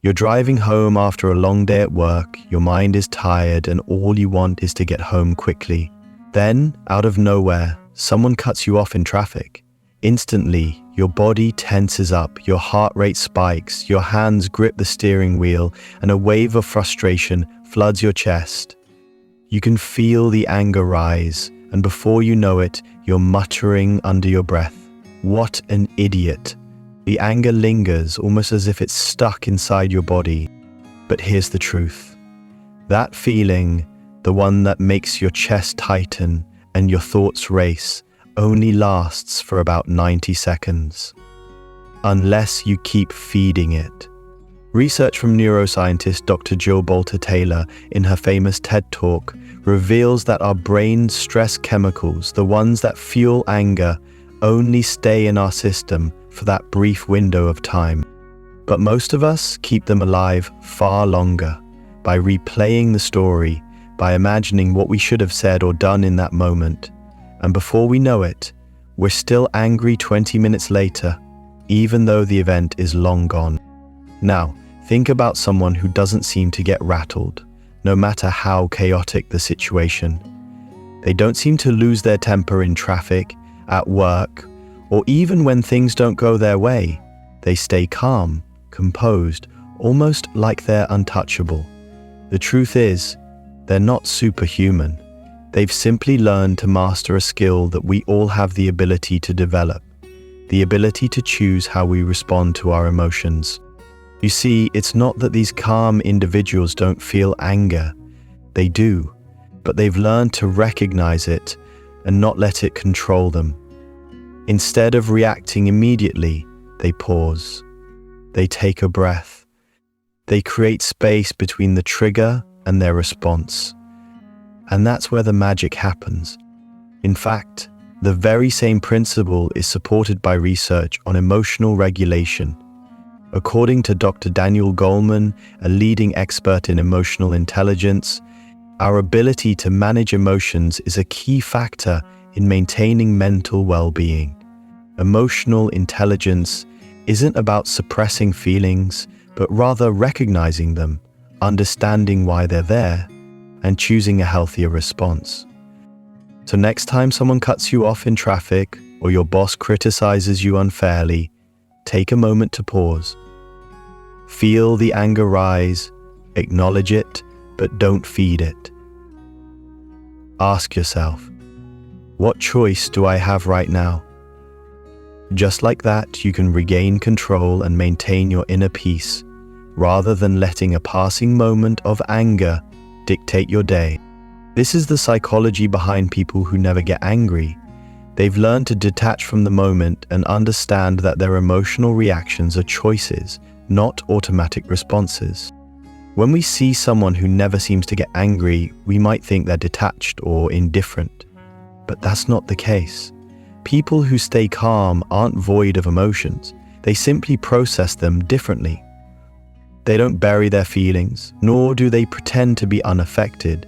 You're driving home after a long day at work, your mind is tired, and all you want is to get home quickly. Then, out of nowhere, someone cuts you off in traffic. Instantly, your body tenses up, your heart rate spikes, your hands grip the steering wheel, and a wave of frustration floods your chest. You can feel the anger rise, and before you know it, you're muttering under your breath, "What an idiot." The anger lingers, almost as if it's stuck inside your body. But here's the truth. That feeling, the one that makes your chest tighten and your thoughts race, only lasts for about 90 seconds. Unless you keep feeding it. Research from neuroscientist Dr. Jill Bolte Taylor in her famous TED Talk reveals that our brain's stress chemicals, the ones that fuel anger, only stay in our system for that brief window of time. But most of us keep them alive far longer by replaying the story, by imagining what we should have said or done in that moment. And before we know it, we're still angry 20 minutes later, even though the event is long gone. Now, think about someone who doesn't seem to get rattled, no matter how chaotic the situation. They don't seem to lose their temper in traffic, at work, or even when things don't go their way. They stay calm, composed, almost like they're untouchable. The truth is, they're not superhuman. They've simply learned to master a skill that we all have the ability to develop, the ability to choose how we respond to our emotions. You see, it's not that these calm individuals don't feel anger. They do, but they've learned to recognize it and not let it control them. Instead of reacting immediately, they pause. They take a breath. They create space between the trigger and their response. And that's where the magic happens. In fact, the very same principle is supported by research on emotional regulation. According to Dr. Daniel Goleman, a leading expert in emotional intelligence, our ability to manage emotions is a key factor in maintaining mental well-being. Emotional intelligence isn't about suppressing feelings, but rather recognizing them, understanding why they're there, and choosing a healthier response. So next time someone cuts you off in traffic or your boss criticizes you unfairly, take a moment to pause. Feel the anger rise, acknowledge it, but don't feed it. Ask yourself, what choice do I have right now? Just like that, you can regain control and maintain your inner peace, rather than letting a passing moment of anger dictate your day. This is the psychology behind people who never get angry. They've learned to detach from the moment and understand that their emotional reactions are choices, not automatic responses. When we see someone who never seems to get angry, we might think they're detached or indifferent. But that's not the case. People who stay calm aren't void of emotions. They simply process them differently. They don't bury their feelings, nor do they pretend to be unaffected.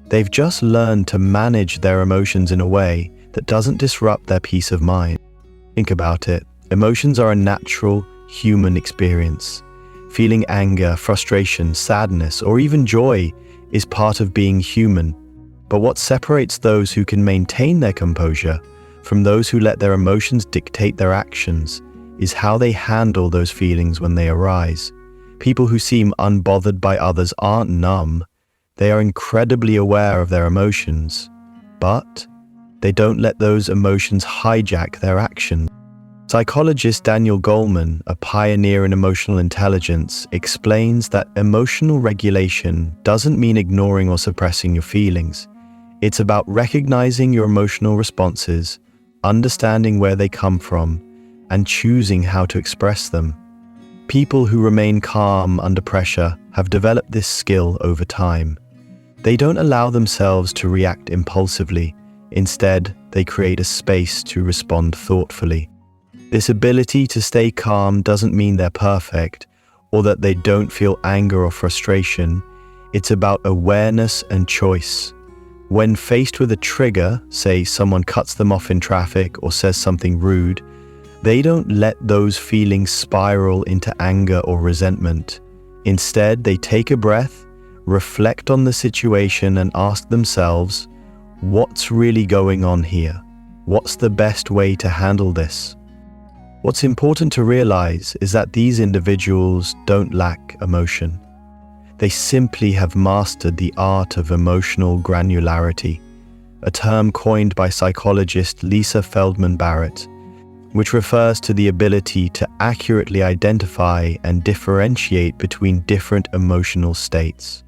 They've just learned to manage their emotions in a way that doesn't disrupt their peace of mind. Think about it. Emotions are a natural human experience. Feeling anger, frustration, sadness, or even joy is part of being human. But what separates those who can maintain their composure from those who let their emotions dictate their actions is how they handle those feelings when they arise. People who seem unbothered by others aren't numb. They are incredibly aware of their emotions, but they don't let those emotions hijack their actions. Psychologist Daniel Goleman, a pioneer in emotional intelligence, explains that emotional regulation doesn't mean ignoring or suppressing your feelings. It's about recognizing your emotional responses, understanding where they come from, and choosing how to express them. People who remain calm under pressure have developed this skill over time. They don't allow themselves to react impulsively. Instead, they create a space to respond thoughtfully. This ability to stay calm doesn't mean they're perfect or that they don't feel anger or frustration. It's about awareness and choice. When faced with a trigger, say someone cuts them off in traffic or says something rude, they don't let those feelings spiral into anger or resentment. Instead, they take a breath, reflect on the situation, and ask themselves, what's really going on here? What's the best way to handle this? What's important to realize is that these individuals don't lack emotion. They simply have mastered the art of emotional granularity, a term coined by psychologist Lisa Feldman Barrett, which refers to the ability to accurately identify and differentiate between different emotional states.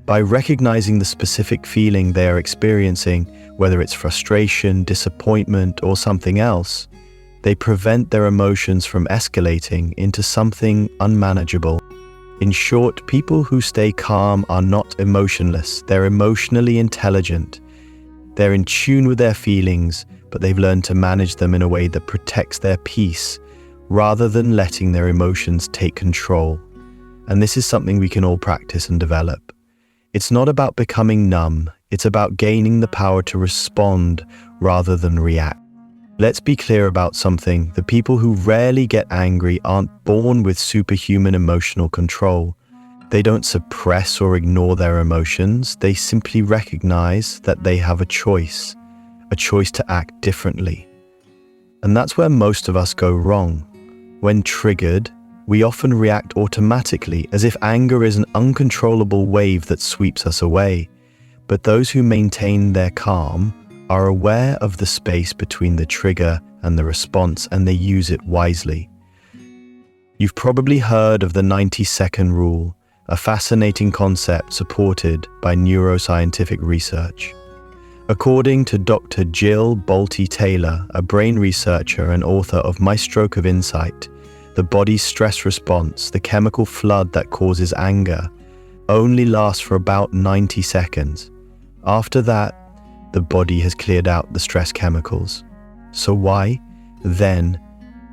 By recognizing the specific feeling they are experiencing, whether it's frustration, disappointment, or something else, they prevent their emotions from escalating into something unmanageable. In short, people who stay calm are not emotionless, they're emotionally intelligent. They're in tune with their feelings, but they've learned to manage them in a way that protects their peace, rather than letting their emotions take control. And this is something we can all practice and develop. It's not about becoming numb, it's about gaining the power to respond rather than react. Let's be clear about something. The people who rarely get angry aren't born with superhuman emotional control. They don't suppress or ignore their emotions. They simply recognize that they have a choice to act differently. And that's where most of us go wrong. When triggered, we often react automatically, as if anger is an uncontrollable wave that sweeps us away. But those who maintain their calm are aware of the space between the trigger and the response, and they use it wisely. You've probably heard of the 90-second rule, a fascinating concept supported by neuroscientific research. According to Dr. Jill Bolte Taylor, a brain researcher and author of My Stroke of Insight, the body's stress response, the chemical flood that causes anger, only lasts for about 90 seconds. After that, the body has cleared out the stress chemicals. So why, then,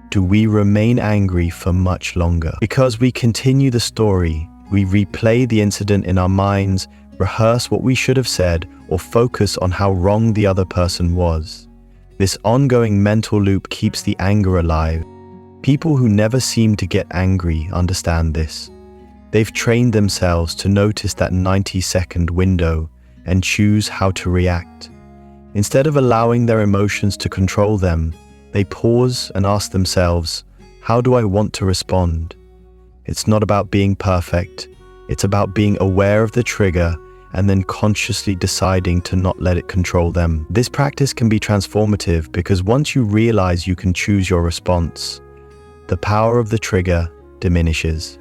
do we remain angry for much longer? Because we continue the story, we replay the incident in our minds, rehearse what we should have said, or focus on how wrong the other person was. This ongoing mental loop keeps the anger alive. People who never seem to get angry understand this. They've trained themselves to notice that 90-second window and choose how to react. Instead of allowing their emotions to control them, they pause and ask themselves, how do I want to respond? It's not about being perfect. It's about being aware of the trigger and then consciously deciding to not let it control them. This practice can be transformative because once you realize you can choose your response, the power of the trigger diminishes.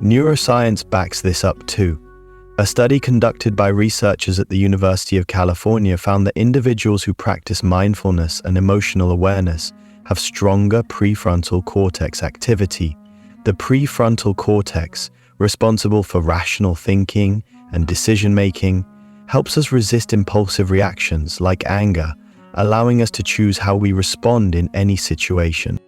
Neuroscience backs this up too. A study conducted by researchers at the University of California found that individuals who practice mindfulness and emotional awareness have stronger prefrontal cortex activity. The prefrontal cortex, responsible for rational thinking and decision-making, helps us resist impulsive reactions like anger, allowing us to choose how we respond in any situation.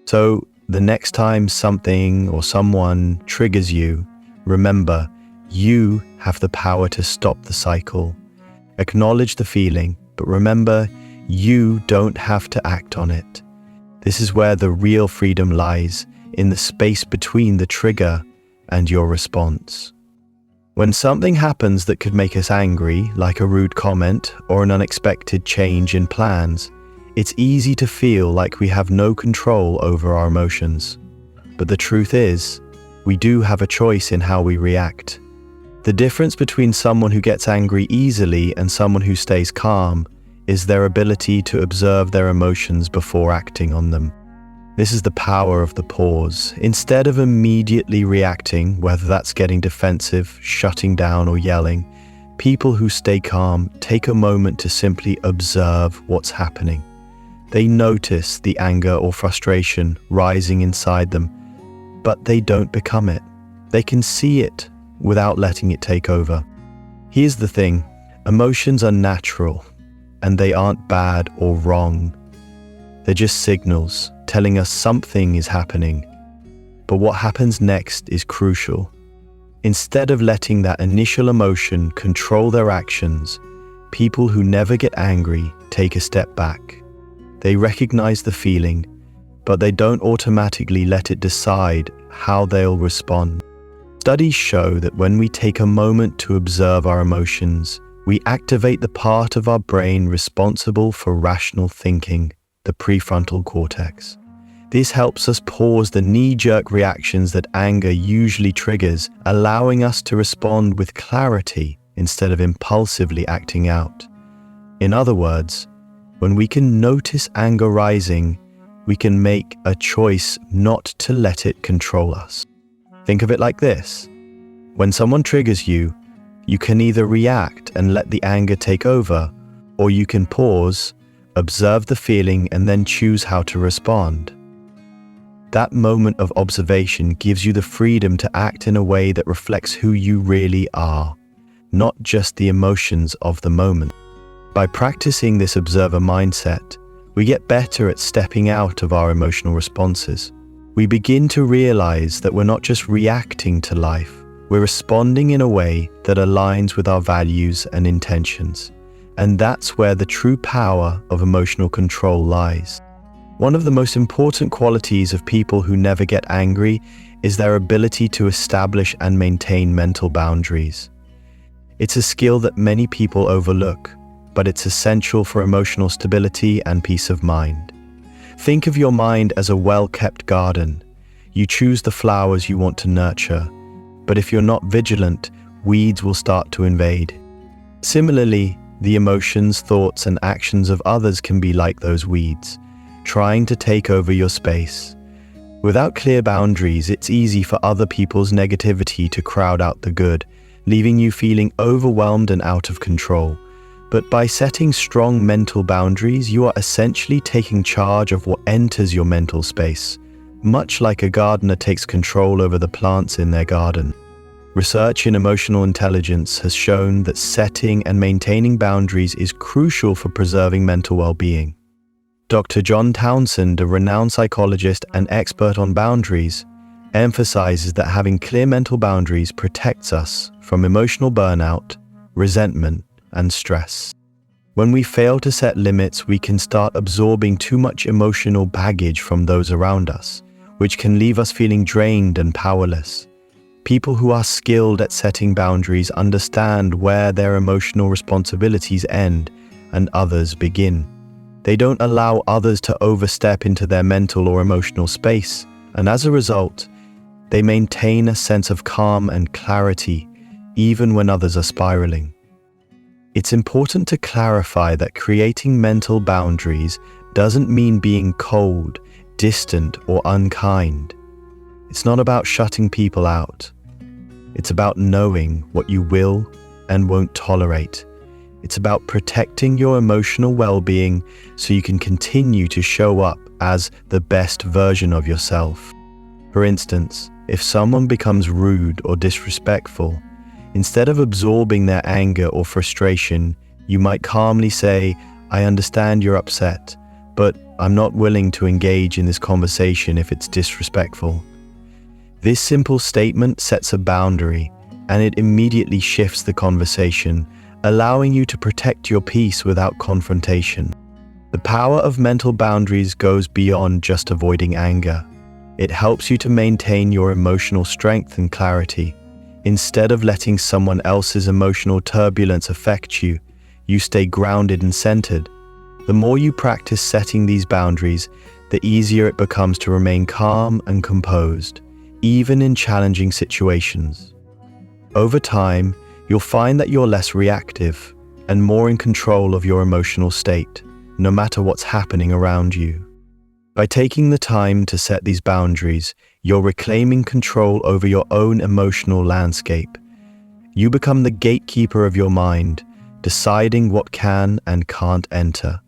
So, the next time something or someone triggers you, remember, you have the power to stop the cycle. Acknowledge the feeling, but remember, you don't have to act on it. This is where the real freedom lies, in the space between the trigger and your response. When something happens that could make us angry, like a rude comment or an unexpected change in plans, it's easy to feel like we have no control over our emotions. But the truth is, we do have a choice in how we react. The difference between someone who gets angry easily and someone who stays calm is their ability to observe their emotions before acting on them. This is the power of the pause. Instead of immediately reacting, whether that's getting defensive, shutting down, or yelling, people who stay calm take a moment to simply observe what's happening. They notice the anger or frustration rising inside them, but they don't become it. They can see it without letting it take over. Here's the thing, emotions are natural, and they aren't bad or wrong. They're just signals telling us something is happening. But what happens next is crucial. Instead of letting that initial emotion control their actions, people who never get angry take a step back. They recognize the feeling, but they don't automatically let it decide how they'll respond. Studies show that when we take a moment to observe our emotions, we activate the part of our brain responsible for rational thinking, the prefrontal cortex. This helps us pause the knee-jerk reactions that anger usually triggers, allowing us to respond with clarity instead of impulsively acting out. In other words, when we can notice anger rising, we can make a choice not to let it control us. Think of it like this. When someone triggers you, you can either react and let the anger take over, or you can pause, observe the feeling, and then choose how to respond. That moment of observation gives you the freedom to act in a way that reflects who you really are, not just the emotions of the moment. By practicing this observer mindset, we get better at stepping out of our emotional responses. We begin to realize that we're not just reacting to life, we're responding in a way that aligns with our values and intentions. And that's where the true power of emotional control lies. One of the most important qualities of people who never get angry is their ability to establish and maintain mental boundaries. It's a skill that many people overlook, but it's essential for emotional stability and peace of mind. Think of your mind as a well-kept garden. You choose the flowers you want to nurture, but if you're not vigilant, weeds will start to invade. Similarly, the emotions, thoughts, and actions of others can be like those weeds, trying to take over your space. Without clear boundaries, it's easy for other people's negativity to crowd out the good, leaving you feeling overwhelmed and out of control. But by setting strong mental boundaries, you are essentially taking charge of what enters your mental space, much like a gardener takes control over the plants in their garden. Research in emotional intelligence has shown that setting and maintaining boundaries is crucial for preserving mental well-being. Dr. John Townsend, a renowned psychologist and expert on boundaries, emphasizes that having clear mental boundaries protects us from emotional burnout, resentment, and stress. When we fail to set limits, we can start absorbing too much emotional baggage from those around us, which can leave us feeling drained and powerless. People who are skilled at setting boundaries understand where their emotional responsibilities end and others begin. They don't allow others to overstep into their mental or emotional space, and as a result, they maintain a sense of calm and clarity even when others are spiraling. It's important to clarify that creating mental boundaries doesn't mean being cold, distant, or unkind. It's not about shutting people out. It's about knowing what you will and won't tolerate. It's about protecting your emotional well-being so you can continue to show up as the best version of yourself. For instance, if someone becomes rude or disrespectful, instead of absorbing their anger or frustration, you might calmly say, "I understand you're upset, but I'm not willing to engage in this conversation if it's disrespectful." This simple statement sets a boundary, and it immediately shifts the conversation, allowing you to protect your peace without confrontation. The power of mental boundaries goes beyond just avoiding anger. It helps you to maintain your emotional strength and clarity. Instead of letting someone else's emotional turbulence affect you, you stay grounded and centered. The more you practice setting these boundaries, the easier it becomes to remain calm and composed, even in challenging situations. Over time, you'll find that you're less reactive and more in control of your emotional state, no matter what's happening around you. By taking the time to set these boundaries, you're reclaiming control over your own emotional landscape. You become the gatekeeper of your mind, deciding what can and can't enter.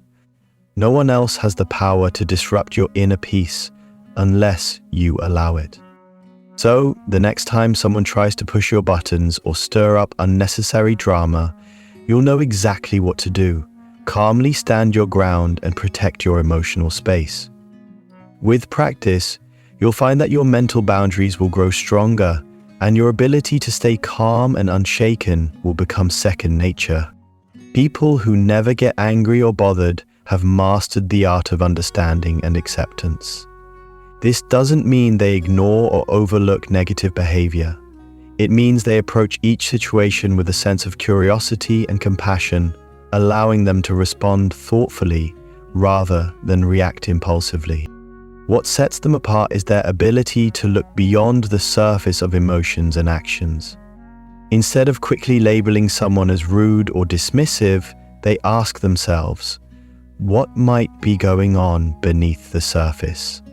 No one else has the power to disrupt your inner peace unless you allow it. So, the next time someone tries to push your buttons or stir up unnecessary drama, you'll know exactly what to do. Calmly stand your ground and protect your emotional space. With practice, you'll find that your mental boundaries will grow stronger, and your ability to stay calm and unshaken will become second nature. People who never get angry or bothered have mastered the art of understanding and acceptance. This doesn't mean they ignore or overlook negative behavior. It means they approach each situation with a sense of curiosity and compassion, allowing them to respond thoughtfully rather than react impulsively. What sets them apart is their ability to look beyond the surface of emotions and actions. Instead of quickly labeling someone as rude or dismissive, they ask themselves, what might be going on beneath the surface?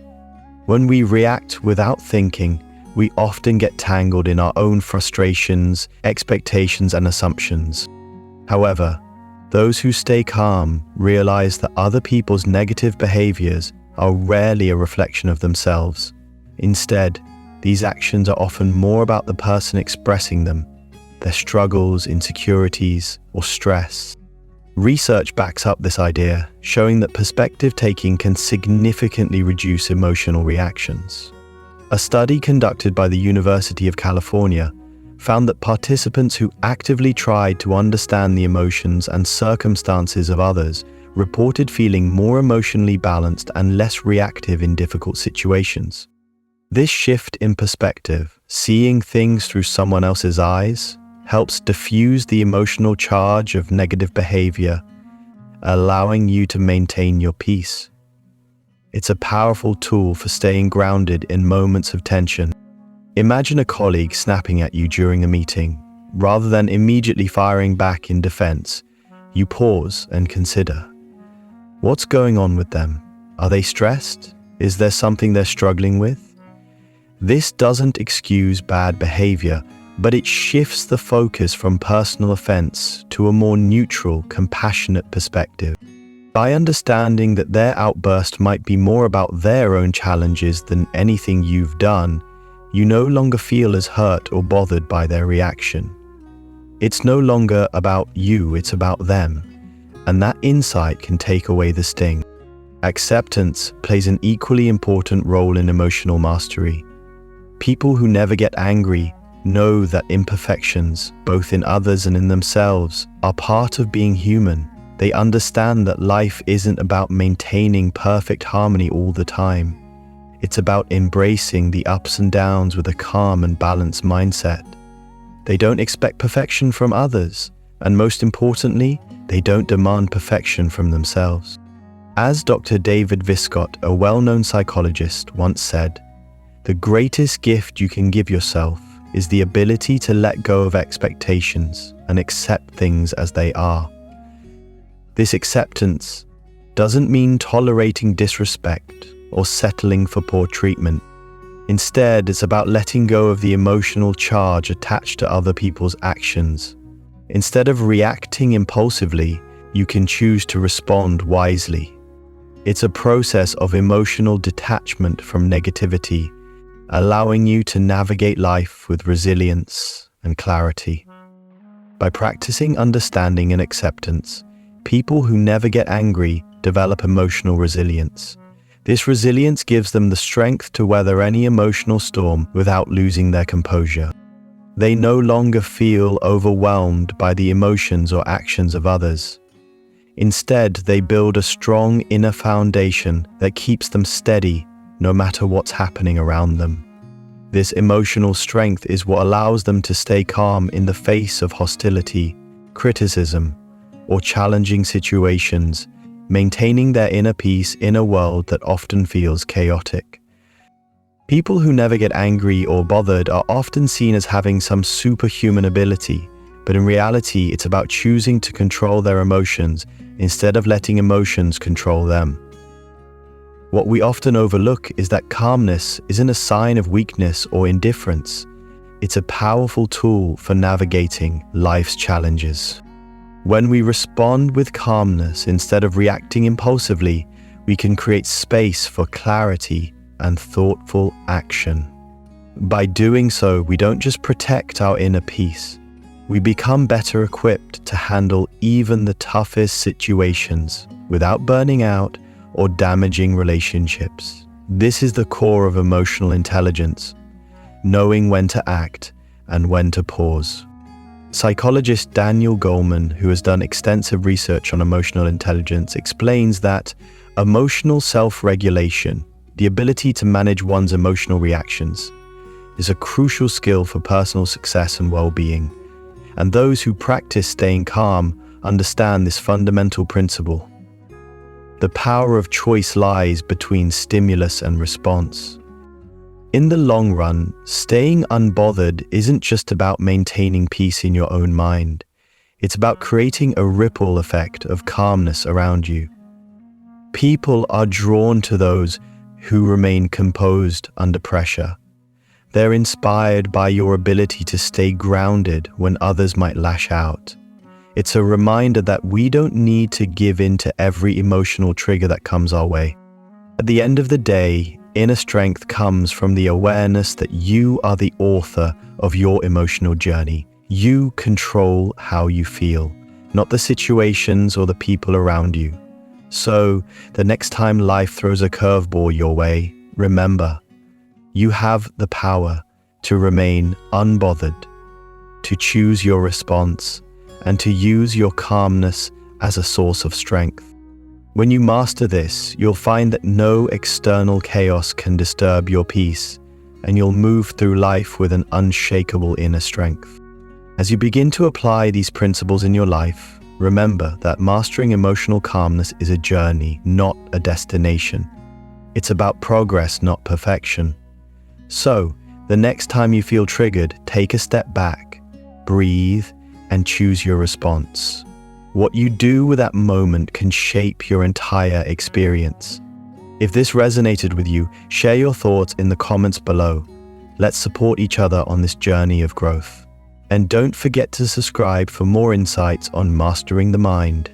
When we react without thinking, we often get tangled in our own frustrations, expectations, and assumptions. However, those who stay calm realize that other people's negative behaviors are rarely a reflection of themselves. Instead, these actions are often more about the person expressing them, their struggles, insecurities, or stress. Research backs up this idea, showing that perspective taking can significantly reduce emotional reactions. A study conducted by the University of California found that participants who actively tried to understand the emotions and circumstances of others reported feeling more emotionally balanced and less reactive in difficult situations. This shift in perspective, seeing things through someone else's eyes, helps diffuse the emotional charge of negative behavior, allowing you to maintain your peace. It's a powerful tool for staying grounded in moments of tension. Imagine a colleague snapping at you during a meeting. Rather than immediately firing back in defense, you pause and consider. What's going on with them? Are they stressed? Is there something they're struggling with? This doesn't excuse bad behavior, but it shifts the focus from personal offense to a more neutral, compassionate perspective. By understanding that their outburst might be more about their own challenges than anything you've done, you no longer feel as hurt or bothered by their reaction. It's no longer about you, it's about them. And that insight can take away the sting. Acceptance plays an equally important role in emotional mastery. People who never get angry know that imperfections, both in others and in themselves, are part of being human. They understand that life isn't about maintaining perfect harmony all the time. It's about embracing the ups and downs with a calm and balanced mindset. They don't expect perfection from others, and most importantly, they don't demand perfection from themselves. As Dr. David Viscott, a well-known psychologist, once said, "The greatest gift you can give yourself is the ability to let go of expectations and accept things as they are." This acceptance doesn't mean tolerating disrespect or settling for poor treatment. Instead, it's about letting go of the emotional charge attached to other people's actions. Instead of reacting impulsively, you can choose to respond wisely. It's a process of emotional detachment from negativity, allowing you to navigate life with resilience and clarity. By practicing understanding and acceptance, people who never get angry develop emotional resilience. This resilience gives them the strength to weather any emotional storm without losing their composure. They no longer feel overwhelmed by the emotions or actions of others. Instead, they build a strong inner foundation that keeps them steady no matter what's happening around them. This emotional strength is what allows them to stay calm in the face of hostility, criticism, or challenging situations, maintaining their inner peace in a world that often feels chaotic. People who never get angry or bothered are often seen as having some superhuman ability, but in reality, it's about choosing to control their emotions instead of letting emotions control them. What we often overlook is that calmness isn't a sign of weakness or indifference. It's a powerful tool for navigating life's challenges. When we respond with calmness instead of reacting impulsively, we can create space for clarity and thoughtful action. By doing so, we don't just protect our inner peace, we become better equipped to handle even the toughest situations without burning out or damaging relationships. This is the core of emotional intelligence, knowing when to act and when to pause. Psychologist Daniel Goleman, who has done extensive research on emotional intelligence, explains that emotional self-regulation, the ability to manage one's emotional reactions, is a crucial skill for personal success and well-being, and those who practice staying calm understand this fundamental principle. The power of choice lies between stimulus and response. In the long run, staying unbothered isn't just about maintaining peace in your own mind. It's about creating a ripple effect of calmness around you. People are drawn to those who remain composed under pressure. They're inspired by your ability to stay grounded when others might lash out. It's a reminder that we don't need to give in to every emotional trigger that comes our way. At the end of the day, inner strength comes from the awareness that you are the author of your emotional journey. You control how you feel, not the situations or the people around you. So, the next time life throws a curveball your way, remember, you have the power to remain unbothered, to choose your response, and to use your calmness as a source of strength. When you master this, you'll find that no external chaos can disturb your peace, and you'll move through life with an unshakable inner strength. As you begin to apply these principles in your life, remember that mastering emotional calmness is a journey, not a destination. It's about progress, not perfection. So, the next time you feel triggered, take a step back, breathe, and choose your response. What you do with that moment can shape your entire experience. If this resonated with you, share your thoughts in the comments below. Let's support each other on this journey of growth. And don't forget to subscribe for more insights on mastering the mind.